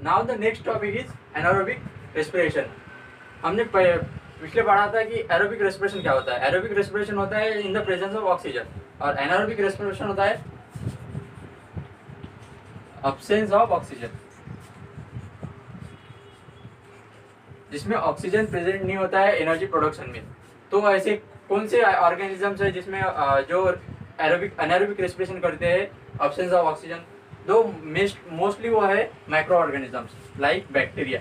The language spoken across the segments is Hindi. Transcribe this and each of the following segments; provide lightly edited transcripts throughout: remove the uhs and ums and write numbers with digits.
Now the next topic is anaerobic respiration. हमने पिछले पढ़ा था कि एरोबिक रेस्पिरेशन क्या होता है। एरोबिक रेस्पिरेशन होता है in the presence of oxygen, और एनारोबिक रेस्पिरेशन होता है अब्सेंस ऑफ ऑक्सीजन, जिसमें ऑक्सीजन प्रेजेंट नहीं होता है एनर्जी प्रोडक्शन में। तो ऐसे कौन से ऑर्गेनिजम्स है जिसमें जो एनारोबिक रेस्पिरेशन करते हैं अब्सेंस ऑफ ऑक्सीजन? दो मोस्टली वो है micro organisms like bacteria.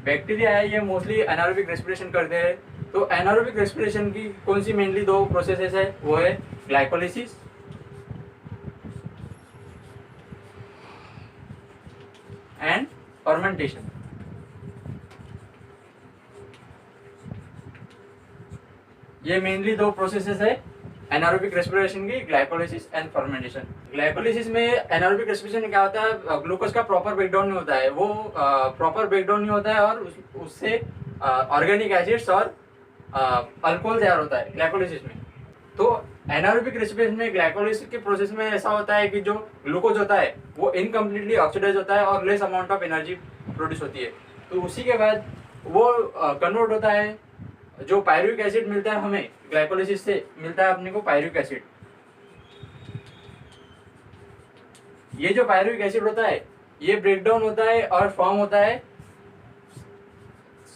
Bacteria है, ये मोस्टली एनारोबिक रेस्पिरेशन करते हैं। तो एनारोबिक रेस्पिरेशन की कौन सी मेनली दो प्रोसेसेस है? वो है ग्लाइकोलिसिस एंड फर्मेंटेशन। ये मेनली दो प्रोसेसेस है एनारोबिक रेस्पिरेशन की, ग्लाइकोलिसिस एंड फर्मेंटेशन। ग्लाइकोलिसिस में एनारोबिक रेस्पिरेशन में क्या होता है, ग्लूकोज का प्रॉपर ब्रेकडाउन नहीं होता है, वो प्रॉपर ब्रेकडाउन नहीं होता है और उससे ऑर्गेनिक एसिड्स और अल्कोहल तैयार होता है ग्लाइकोलिसिस में। तो एनारोबिक रेस्पिरेशन में ग्लाइकोलिसिस के प्रोसेस में ऐसा होता है कि जो ग्लूकोज होता है वो इनकम्प्लीटली ऑक्सीडाइज होता है और less amount of energy produce होती है। तो उसी के बाद वो कन्वर्ट होता है, जो पायरुविक एसिड मिलता है हमें ग्लाइकोलिसिस से, मिलता है अपने को पायरुविक एसिड। ये जो पायरुविक एसिड होता है ये ब्रेकडाउन होता है और फॉर्म होता है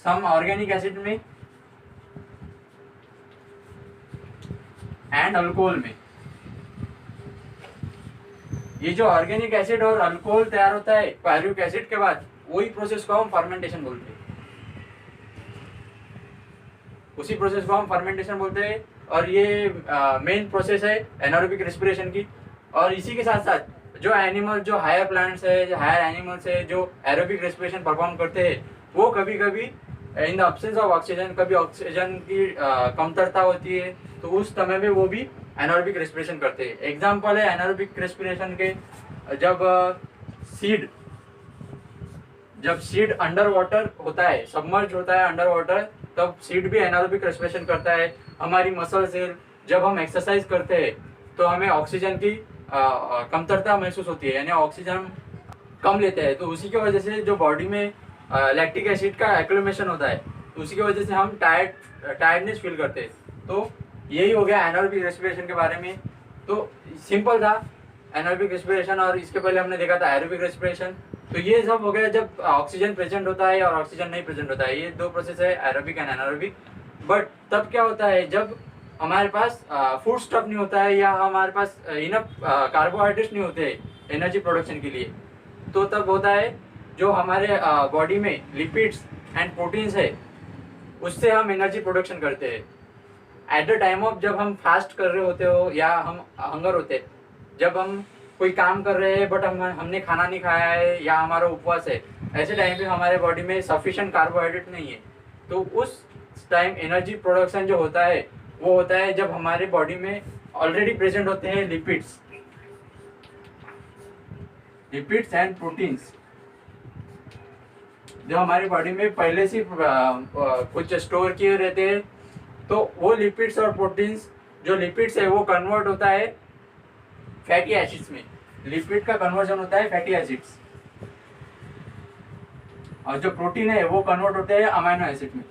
सम ऑर्गेनिक एसिड में एंड अल्कोहल में। ये जो ऑर्गेनिक एसिड और अल्कोहल तैयार होता है पायरुविक एसिड के बाद, वही प्रोसेस को हम फर्मेंटेशन बोलते हैं। उसी प्रोसेस को हम फर्मेंटेशन बोलते हैं और ये मेन प्रोसेस है एनारोबिक रेस्पिरेशन की। और इसी के साथ साथ जो एनिमल, जो हायर प्लांट्स है, जो हायर एनिमल्स है, जो एरोबिक रेस्पिरेशन परफॉर्म करते हैं, वो कभी कभी in the absence of oxygen, कभी ऑक्सीजन की कमतरता होती है तो उस समय में वो भी एनारोबिक रेस्पिरेशन करते हैं। एग्जाम्पल है एनारोबिक रेस्पिरेशन के, जब सीड अंडर वाटर होता है, सबमर्ज होता है अंडर वाटर, तब सीड भी एनारोबिक रेस्पिरेशन करता है। हमारी मसल से जब हम एक्सरसाइज करते हैं तो हमें ऑक्सीजन की कमतरता महसूस होती है, यानी ऑक्सीजन कम लेते हैं। तो उसी की वजह से जो बॉडी में लैक्टिक एसिड का एक्यूमुलेशन होता है, तो उसी की वजह से हम टायर्डनेस फील करते हैं। तो यही हो गया एनारोबिक रेस्पिरेशन के बारे में। तो सिंपल था एनारोबिक रेस्पिरेशन, और इसके पहले हमने देखा था एरोबिक रेस्पिरेशन। तो ये सब हो गया जब ऑक्सीजन प्रेजेंट होता है और ऑक्सीजन नहीं प्रेजेंट होता है, ये दो प्रोसेस है एरोबिक एंड एनारोबिक। बट तब क्या होता है जब हमारे पास फूड स्टफ नहीं होता है या हमारे पास इनफ कार्बोहाइड्रेट्स नहीं होते एनर्जी प्रोडक्शन के लिए, तो तब होता है जो हमारे बॉडी में लिपिड्स एंड प्रोटीन्स है, उससे हम एनर्जी प्रोडक्शन करते हैं। एट द टाइम ऑफ जब हम फास्ट कर रहे होते हो या हम हंगर होते हैं, जब हम कोई काम कर रहे हैं बट हमने खाना नहीं खाया है या हमारा उपवास है, ऐसे टाइम पे हमारे बॉडी में सफिशिएंट कार्बोहाइड्रेट नहीं है, तो उस टाइम एनर्जी प्रोडक्शन जो होता है वो होता है जब हमारे बॉडी में ऑलरेडी प्रेजेंट होते हैं लिपिड्स एंड प्रोटीन्स, जो हमारी बॉडी में पहले से कुछ स्टोर किए रहते हैं। तो वो लिपिड्स और प्रोटीन्स, जो लिपिड्स है वो कन्वर्ट होता है फैटी एसिड्स में, लिपिड का कन्वर्जन होता है फैटी एसिड्स, और जो प्रोटीन है वो कन्वर्ट होते हैं अमाइनो एसिड में।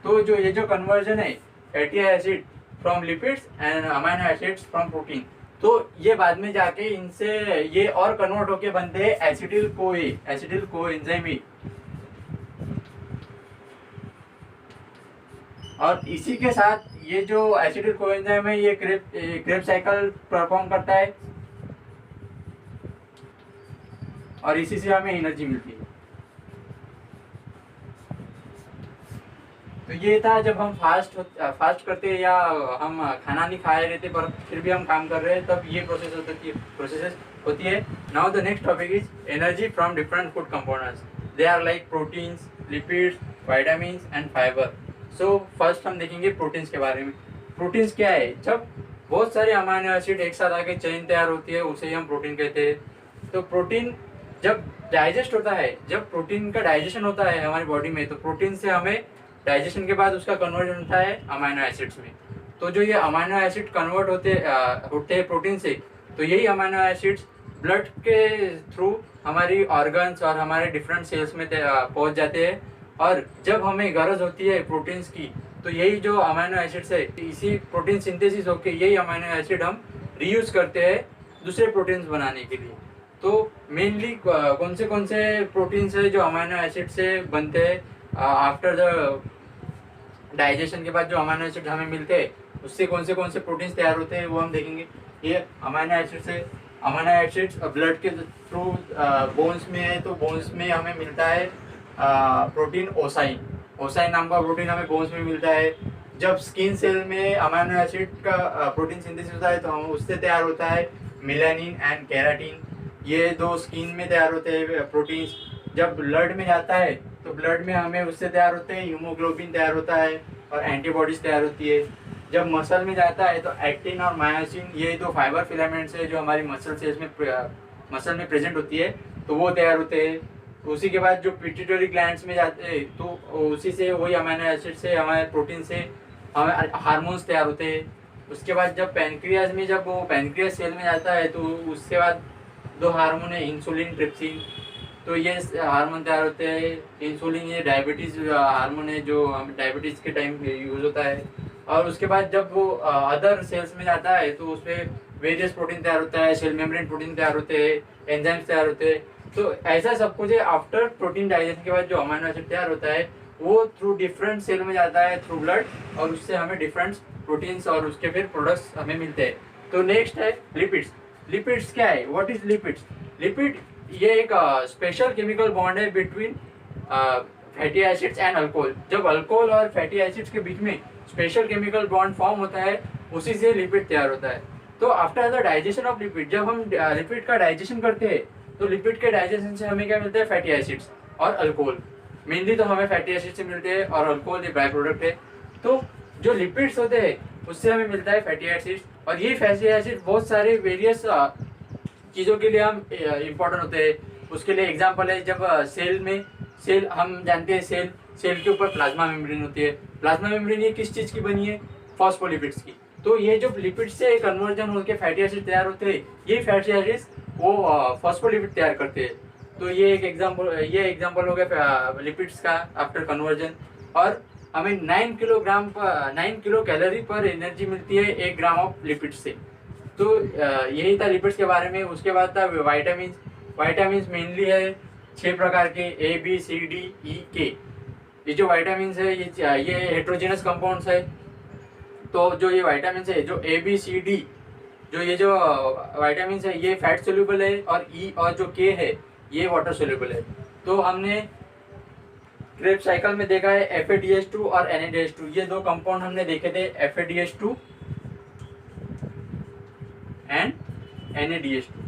तो जो ये जो कन्वर्जन है fatty acid from lipids and amino acids from protein, तो ये बाद में जाके इनसे ये और कन्वर्ट होके बनते हैं एसिटिल को एंजाइम। और इसी के साथ ये जो एसिटिल कोएंजाइम है ये क्रेब्स साइकिल परफॉर्म करता है और इसी से हमें एनर्जी मिलती है। तो ये था जब हम फास्ट करते हैं या हम खाना नहीं खाए रहते पर फिर भी हम काम कर रहे हैं, तब ये प्रोसेसेस होती है। Now the next topic is energy from different food components. They are like proteins, lipids, vitamins and fibre. So first हम देखेंगे प्रोटीन्स के बारे में। प्रोटीन्स क्या है? जब बहुत सारे अमीनो एसिड एक साथ आके चेन तैयार होती है उसे ही हम प्रोटीन कहते हैं। तो प्रोटीन जब डाइजेस्ट होता है, जब प्रोटीन का डाइजेशन होता है हमारी बॉडी में, तो प्रोटीन से हमें डाइजेशन के बाद उसका कन्वर्जन होता है अमीनो एसिड्स में। तो जो ये अमाइनो एसिड कन्वर्ट होते हैं प्रोटीन से, तो यही अमाइनो एसिड्स ब्लड के थ्रू हमारी ऑर्गन्स और हमारे डिफरेंट सेल्स में पहुंच जाते हैं। और जब हमें गरज होती है प्रोटीन्स की, तो यही जो अमाइनो एसिड्स है, इसी प्रोटीन सिंथेसिस होकर यही अमाइनो एसिड हम रीयूज करते हैं दूसरे प्रोटीन्स बनाने के लिए। तो मेनली कौन से प्रोटीन्स है जो अमाइनो एसिड से बनते हैं आफ्टर द डाइजेशन के बाद, जो अमाइनो एसिड हमें मिलते हैं उससे कौन से प्रोटीन्स तैयार होते हैं वो हम देखेंगे। ये अमाइनो एसिड्स ब्लड के थ्रू बोन्स में है, तो बोन्स में हमें मिलता है प्रोटीन ओसाइन नाम का प्रोटीन हमें बोन्स में मिलता है। जब स्किन सेल में अमाइनो एसिड का प्रोटीन सिंथेसिस होता है तो हम उससे तैयार होता है मेलानिन एंड केराटिन, ये दो स्किन में तैयार होते हैं प्रोटीन्स। जब ब्लड में जाता है तो ब्लड में हमें उससे तैयार होते हैं हीमोग्लोबिन तैयार होता है और एंटीबॉडीज तैयार होती है। जब मसल में जाता है तो एक्टिन और मायोसिन, ये दो फाइबर फिलामेंट्स है जो हमारी मसल में प्रेजेंट होती है, तो वो तैयार होते हैं। उसी के बाद जो पिट्यूटरी ग्लैंड्स में जाते हैं तो उसी से वही अमीनो एसिड से हमारे प्रोटीन से हमें हार्मोन्स तैयार होते हैं। उसके बाद जब पैनक्रियाज में जब वो पैनक्रियाज सेल में जाता है तो उसके बाद दो हार्मोन है इंसुलिन ट्रिप्सिन, तो ये हार्मोन तैयार होते हैं। इंसुलिन ये डायबिटीज़ हार्मोन है जो डायबिटीज़ के टाइम यूज़ होता है। और उसके बाद जब वो अदर सेल्स में जाता है तो उसमें वेरियस प्रोटीन तैयार होता है, सेल मेम्ब्रेन प्रोटीन तैयार होते हैं, एंजाइम्स तैयार होते हैं। तो ऐसा सब कुछ है। आफ्टर प्रोटीन डाइजेशन के बाद जो अमीनो एसिड तैयार होता है वो थ्रू डिफरेंट सेल में जाता है थ्रू ब्लड, और उससे हमें डिफरेंट प्रोटीन्स और उसके फिर प्रोडक्ट्स हमें मिलते हैं। तो नेक्स्ट है लिपिड्स। लिपिड्स क्या है? What is lipids? लिपिड ये एक स्पेशल केमिकल बॉन्ड है between fatty acids and alcohol. जब अल्कोहल और फैटी एसिड्स के बीच में स्पेशल केमिकल बॉन्ड फॉर्म होता है, उसी से लिपिड तैयार होता है। तो after the digestion of lipid, जब हम लिपिड का डाइजेशन करते हैं तो लिपिड के डाइजेशन से हमें क्या मिलता है? फैटी एसिड्स और अल्कोहल। मेनली तो हमें फैटी एसिड से मिलते हैं और अल्कोहल ये बाय प्रोडक्ट है। तो जो लिपिड्स होते हैं उससे हमें मिलता है फैटी एसिड्स, और ये फैटी एसिड बहुत सारे वेरियस चीज़ों के लिए हम इम्पोर्टेंट होते हैं। उसके लिए एग्जांपल है जब सेल हम जानते हैं सेल के ऊपर प्लाज्मा मेम्ब्रेन होती है। प्लाज्मा मेम्ब्रेन ये किस चीज़ की बनी है? फॉस्फोलिपिड्स की। तो ये जो लिपिड से कन्वर्जन होकर फैटी एसिड तैयार होते हैं, ये फैटी एसिड्स वो फॉस्फोलिपिड तैयार करते हैं। तो ये एग्जांपल हो गया लिपिड्स का आफ्टर कन्वर्जन। और हमें 9 किलो कैलोरी पर एनर्जी मिलती है 1 ग्राम ऑफ लिपिड से। तो यही था लिपिड्स के बारे में। उसके बाद था वाइटामिन मेनली है 6 प्रकार के, ABCDEK। ये जो वाइटामिन है ये हेट्रोजेनस कंपाउंड्स है। तो जो ये वाइटामिन है जो ABCD, जो ये जो वाइटामिन है ये फैट सोल्यूबल है, और E और जो K है ये वाटर सोल्यूबल है। तो हमने क्रेब्स साइकिल में देखा है FADH2 और NADH2, ये दो कंपाउंड हमने देखे थे, FADH2 एंड NADH2।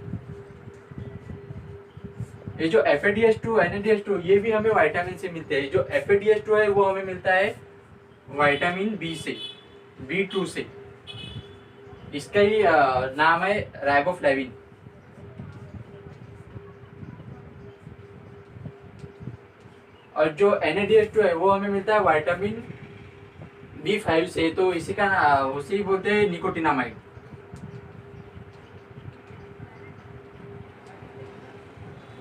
ये जो FADH2 NADH2 ये भी हमें वाइटामिन से मिलते हैं। जो FADH2 है वो हमें मिलता है वाइटामिन B से, B2 से। इसका ही नाम है राइबोफ्लेविन। और जो NADH2 है वो हमें मिलता है वाइटामिन B5 से। तो इसी का उसी बोलते हैं निकोटिनामाइड।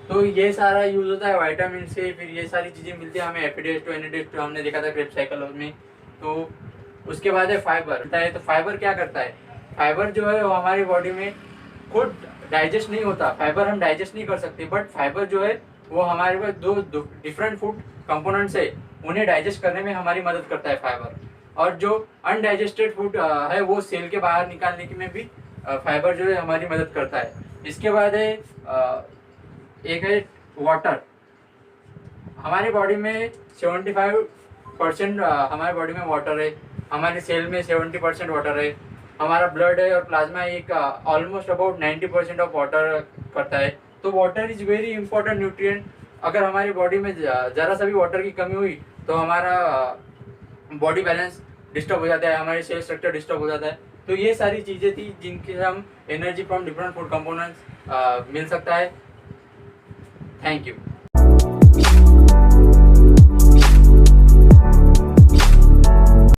तो ये सारा यूज होता है वाइटामिन से। फिर ये सारी चीज़ें मिलती है हमें FADH2 NADH2 हमने देखा था क्रेब्स साइकिल में। तो उसके बाद है फाइबर। तो फाइबर क्या करता है? फाइबर जो है वो हमारी बॉडी में खुद डाइजेस्ट नहीं होता, फाइबर हम डाइजेस्ट नहीं कर सकते, बट फाइबर जो है वो हमारे पास दो डिफरेंट फूड कंपोनेंट्स है, उन्हें डाइजेस्ट करने में हमारी मदद करता है फाइबर। और जो अनडाइजेस्टेड फूड है वो सेल के बाहर निकालने की में भी फाइबर जो है हमारी मदद करता है। इसके बाद है एक है वाटर। हमारे बॉडी में 75% हमारे बॉडी में वाटर है, हमारे सेल में 70% वाटर है। हमारा ब्लड है और प्लाज्मा एक ऑलमोस्ट अबाउट 90% ऑफ वाटर करता है। तो water is very important nutrient. अगर हमारी बॉडी में ज़रा सा भी वाटर की कमी हुई तो हमारा बॉडी बैलेंस डिस्टर्ब हो जाता है, हमारी सेल स्ट्रक्चर डिस्टर्ब हो जाता है। तो ये सारी चीज़ें थी जिनके हम energy from different food components मिल सकता है। Thank you.